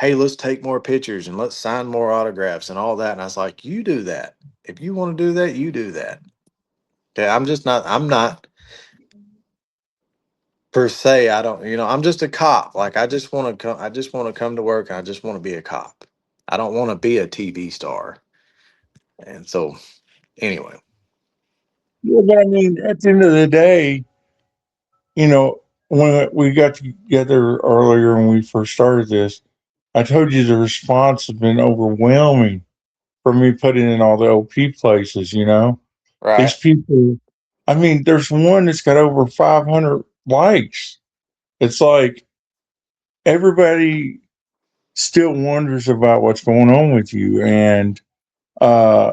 "Hey, let's take more pictures and let's sign more autographs and all that." And I was like, "You do that. If you want to do that, you do that." Okay, I'm just not. I'm not per se. I don't. I'm just a cop. Like I just want to come. I just want to come to work and I just want to be a cop. I don't want to be a TV star. And so, anyway,
Yeah, but I mean, at the end of the day, you know, when we got together earlier when we first started this, I told you the response has been overwhelming for me putting in all the OP places, These
right.
people, I mean, there's one that's got over 500 likes. It's like everybody still wonders about what's going on with you. And uh,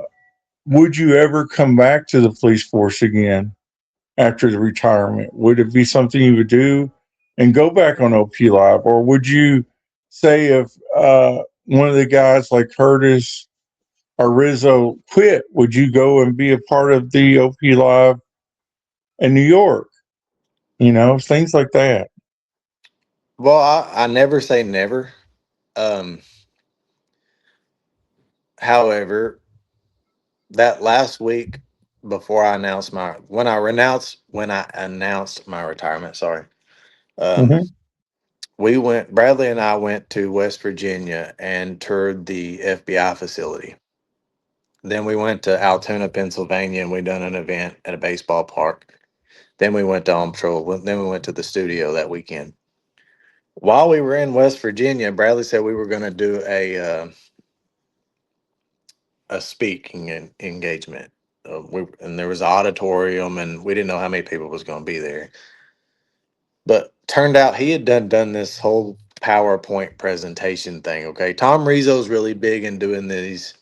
would you ever come back to the police force again after the retirement? Would it be something you would do and go back on OP Live? Or would you say if one of the guys like Curtis or Rizzo quit, would you go and be a part of the OP Live in New York? Things like that.
Well, I never say never. Um, However, that last week before I announced my when I announced my retirement, sorry. Um,
Hmm.
Bradley and I went to West Virginia and toured the FBI facility. Then we went to Altoona, Pennsylvania, and we done an event at a baseball park. Then we went to On Patrol. Then we went to the studio that weekend. While we were in West Virginia, Bradley said we were going to do a speaking engagement. And there was an auditorium, and we didn't know how many people was going to be there. But turned out he had done this whole PowerPoint presentation thing. Okay, Tom Rizzo's really big in doing these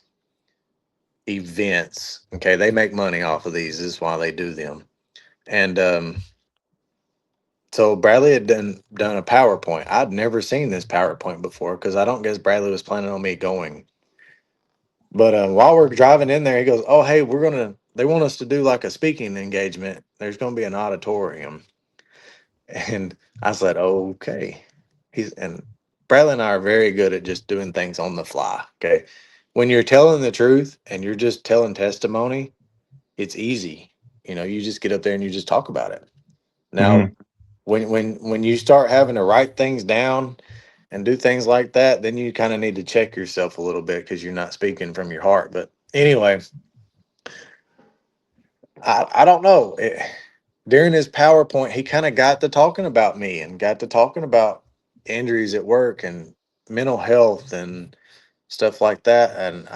events. Okay, they make money off of these. This is why they do them. And so Bradley had done a PowerPoint. I'd never seen this PowerPoint before because I don't guess Bradley was planning on me going. But while we're driving in there, he goes, "Oh, hey, we're gonna. They want us to do like a speaking engagement. There's gonna be an auditorium." And I said, "Okay." And Bradley and I are very good at just doing things on the fly. Okay, when you're telling the truth and you're just telling testimony, it's easy. You just get up there and you just talk about it. Now,
Mm-hmm.
when you start having to write things down and do things like that, then you kind of need to check yourself a little bit because you're not speaking from your heart. But anyway, I don't know. During his PowerPoint, he kind of got to talking about me and got to talking about injuries at work and mental health and stuff like that. And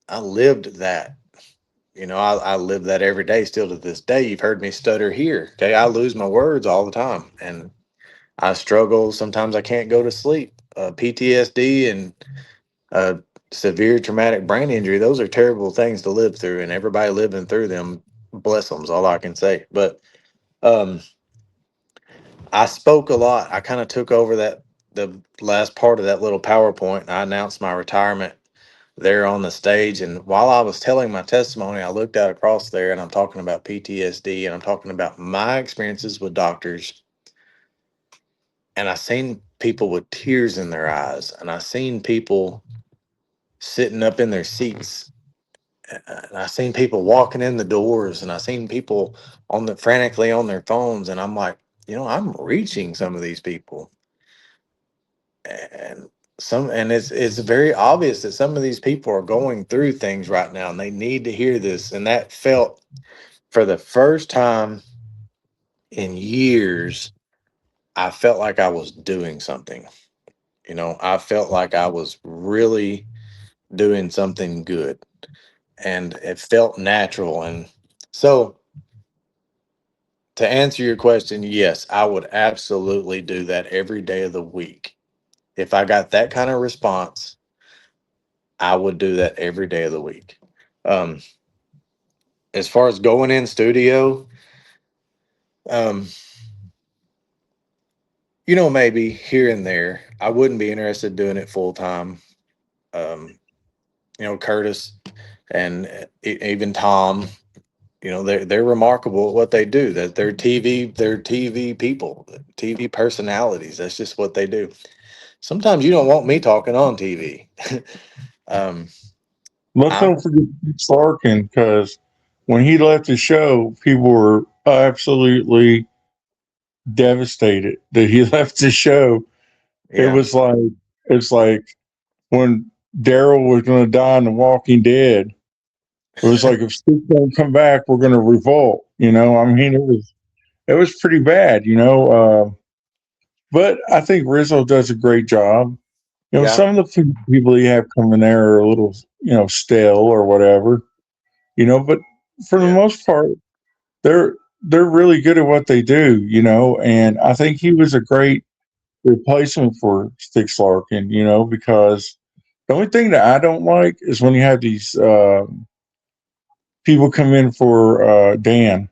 I lived that. I live that every day still to this day. You've heard me stutter here. Okay. I lose my words all the time and I struggle. Sometimes I can't go to sleep. PTSD and uh, severe traumatic brain injury, those are terrible things to live through. And everybody living through them, bless them, is all I can say. But um, I spoke a lot. I kind of took over the last part of that little PowerPoint. I announced my retirement there on the stage. And while I was telling my testimony, I looked out across there and I'm talking about PTSD and I'm talking about my experiences with doctors. And I seen people with tears in their eyes, and I seen people sitting up in their seats. And I seen people walking in the doors, and I seen people on the frantically on their phones, and I'm like, I'm reaching some of these people, and it's very obvious that some of these people are going through things right now, and they need to hear this. And that felt for the first time in years, I felt like I was doing something. I felt like I was really doing something good, and it felt natural. And so, to answer your question, yes, I would absolutely do that every day of the week. If I got that kind of response, I would do that every day of the week. Um, as far as going in studio, um, maybe here and there, I wouldn't be interested in doing it full time. Um, Curtis and even Tom, they're remarkable at what they do. That they're TV people, TV personalities. That's just what they do. Sometimes you don't want me talking on TV. um,
Let's
I'm
don't forget Steve Larkin, because when he left the show, people were absolutely devastated that he left the show. It
Yeah,
was like it's like when Daryl was going to die in The Walking Dead. It was like if Steve don't come back, we're going to revolt. I mean, it was pretty bad. But I think Rizzo does a great job.
yeah,
Some of the people you have coming there are a little, stale or whatever. But for the
yeah,
most part, they're they're really good at what they do. And I think he was a great replacement for Sticks Larkin. Because the only thing that I don't like is when you have these people come in for Dan.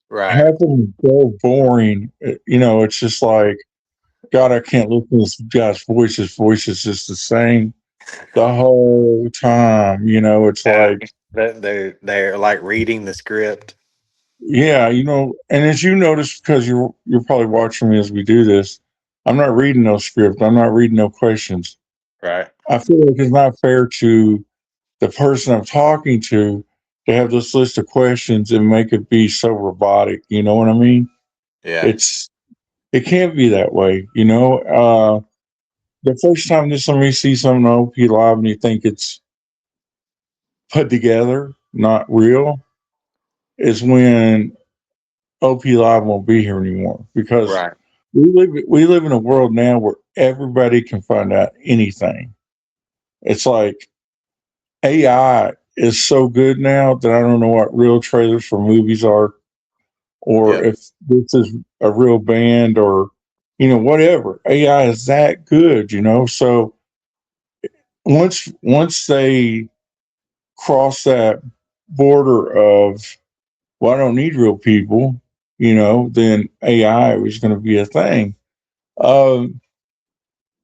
right.
Half of them are so boring. It's just like, God, I can't listen to this guy's voice. His voice is just the same the whole time. It's
Yeah,
like,
they're like reading the script.
yeah, and as you notice, because you're probably watching me as we do this, I'm not reading no script. I'm not reading no questions.
Right.
I feel like it's not fair to the person I'm talking to have this list of questions and make it be so robotic. You know what I mean?
Yeah.
It can't be that way. The first time that somebody sees something on OP Live and you think it's put together, not real, is when OP Live won't be here anymore, because
Right.
we live in a world now where everybody can find out anything. It's like AI is so good now that I don't know what real trailers for movies are or
Yep.
if this is a real band, or whatever. AI is that good, so once they cross that border of, well, I don't need real people, then AI was going to be a thing. um,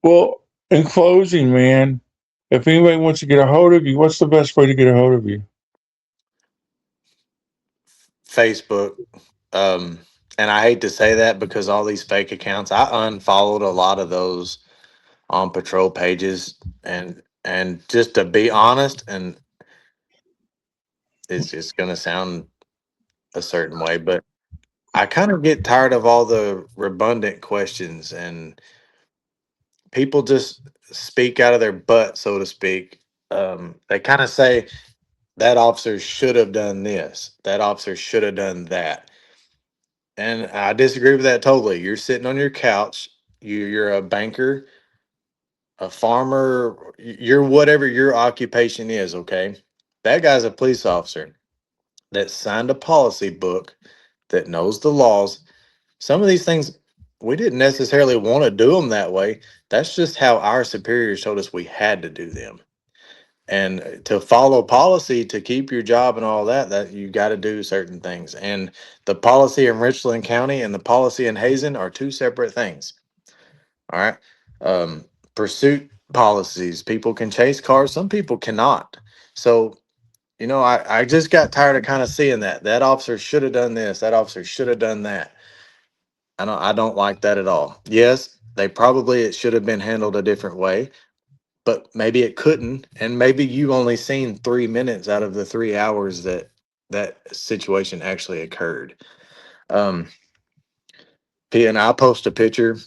well, in closing, man, if anybody wants to get a hold of you, what's the best way to get a hold of you?
Facebook. And I hate to say that because all these fake accounts, I unfollowed a lot of those on patrol pages, and just to be honest, and it's just gonna sound a certain way, but I kind of get tired of all the redundant questions, and people just speak out of their butt, so to speak. They kind of say that officer should have done this, that officer should have done that, and I disagree with that totally. You're sitting on your couch, you're a banker, a farmer, you're whatever your occupation is, okay? That guy's a police officer that signed a policy book, that knows the laws. Some of these things, we didn't necessarily want to do them that way. That's just how our superiors told us we had to do them. And to follow policy, to keep your job and all that, that you got to do certain things. And the policy in Richland County and the policy in Hazen are two separate things. All right. Pursuit policies. People can chase cars. Some people cannot. So, I just got tired of kind of seeing that. That officer should have done this. That officer should have done that. I don't like that at all. Yes, it should have been handled a different way, but maybe it couldn't. And maybe you only seen 3 minutes out of the 3 hours that that situation actually occurred. Um, and I post a picture,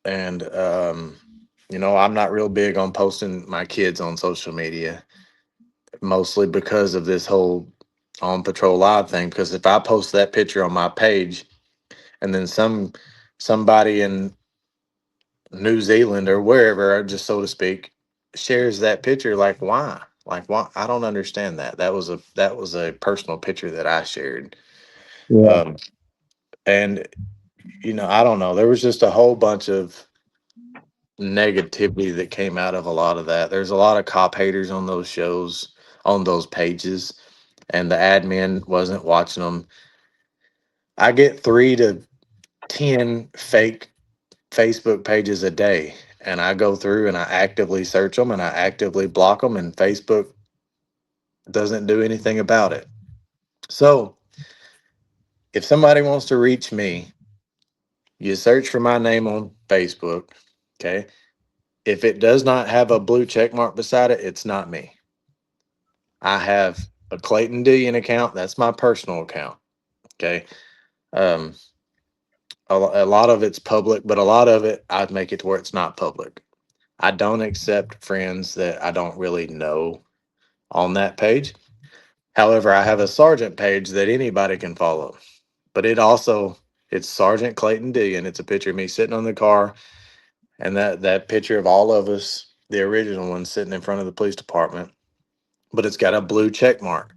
and I'm not real big on posting my kids on social media, mostly because of this whole on patrol live thing. Because if I post that picture on my page, and then somebody in New Zealand or wherever, just so to speak, shares that picture, like why? Like why? I don't understand that. That was a personal picture that I shared.
Yeah.
Um, and I don't know. There was just a whole bunch of negativity that came out of a lot of that. There's a lot of cop haters on those shows, on those pages, and the admin wasn't watching them. I get 3 to 10 fake Facebook pages a day, and I go through and I actively search them and I actively block them, and Facebook doesn't do anything about it. So, if somebody wants to reach me, you search for my name on Facebook, okay? If it does not have a blue check mark beside it, it's not me. I have a Clayton Dillion account. That's my personal account. Okay. Um, a lot of it's public, but a lot of it I'd make it to where it's not public. I don't accept friends that I don't really know on that page. However, I have a sergeant page that anybody can follow. But it's Sergeant Clayton Dillion. It's a picture of me sitting on the car, and that picture of all of us, the original one, sitting in front of the police department. But it's got a blue check mark,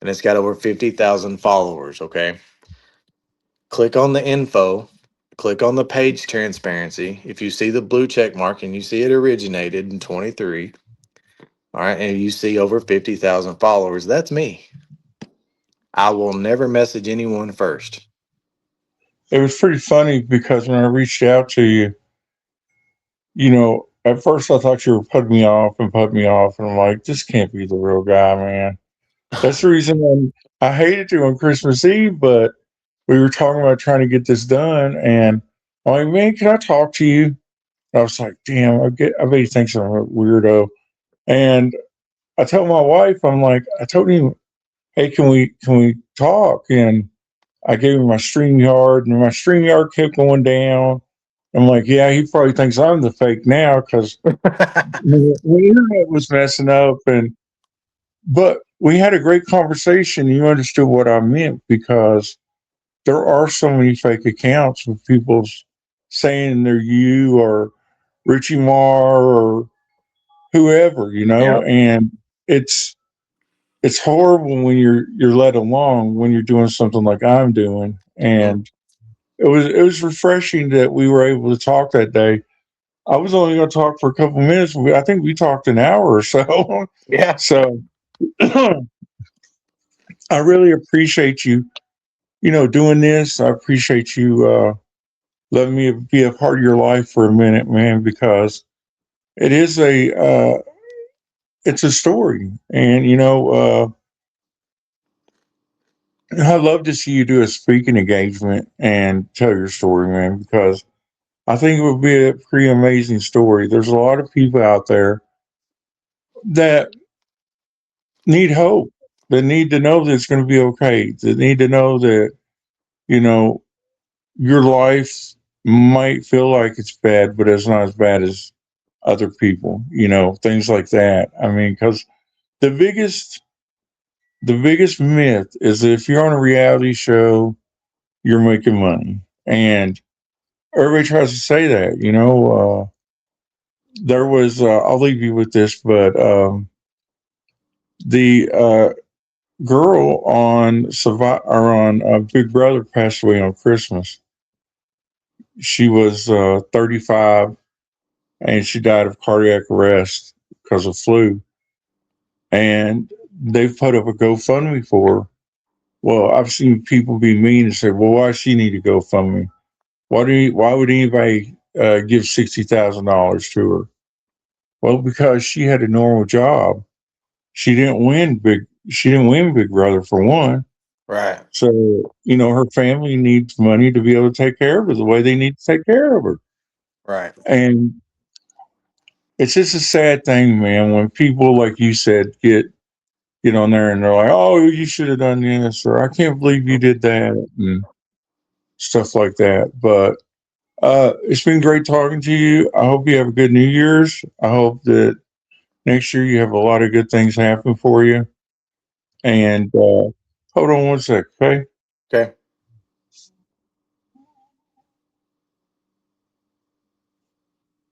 and it's got over 50,000 followers. Okay. Click on the info, click on the page transparency. If you see the blue check mark and you see it originated in 23, all right, and you see over 50,000 followers, that's me. I will never message anyone first.
It was pretty funny because when I reached out to you, at first I thought you were putting me off and putting me off, and I'm like, this can't be the real guy, man. That's the reason I hated you on Christmas Eve, but we were talking about trying to get this done, and I'm like, man, can I talk to you? And I was like, damn, I bet he thinks I'm a weirdo. And I told my wife, I'm like, I told him, hey, can we talk? And I gave him my StreamYard, and my StreamYard kept going down. I'm like, yeah, he probably thinks I'm the fake now because the internet was messing up. But we had a great conversation. You understood what I meant because there are so many fake accounts with people saying they're you or Richie Marr or whoever,
Yeah.
and it's it's horrible when you're led along when you're doing something like I'm doing.
Mm.
And it was refreshing that we were able to talk that day. I was only going to talk for a couple minutes. I think we talked an hour or so.
Yeah.
So I really appreciate you, doing this. I appreciate you letting me be a part of your life for a minute, man, because it is it's a story. And, I love to see you do a speaking engagement and tell your story, man, because I think it would be a pretty amazing story. There's a lot of people out there that need hope, that need to know that it's going to be okay, that need to know that, you know, your life might feel like it's bad, but it's not as bad as other people, things like that. I mean, because the biggest, the biggest myth is that if you're on a reality show, you're making money. And everybody tries to say that, there was, I'll leave you with this, but the girl on or on Big Brother passed away on Christmas. She was 35, and she died of cardiac arrest because of flu. And they've put up a GoFundMe for her. Well, I've seen people be mean and say, "Well, why does she need a GoFundMe? Why would anybody give $60,000 to her?" Well, because she had a normal job. She didn't win Big Brother for one.
Right.
So, her family needs money to be able to take care of her the way they need to take care of her.
Right.
And it's just a sad thing, man, when people, like you said, get on there and they're like, "Oh, you should have done this," or "I can't believe you
Mm.
did that," and stuff like that. But it's been great talking to you. I hope you have a good New Year's. I hope that next year you have a lot of good things happen for you. And hold on one sec, okay?
Okay.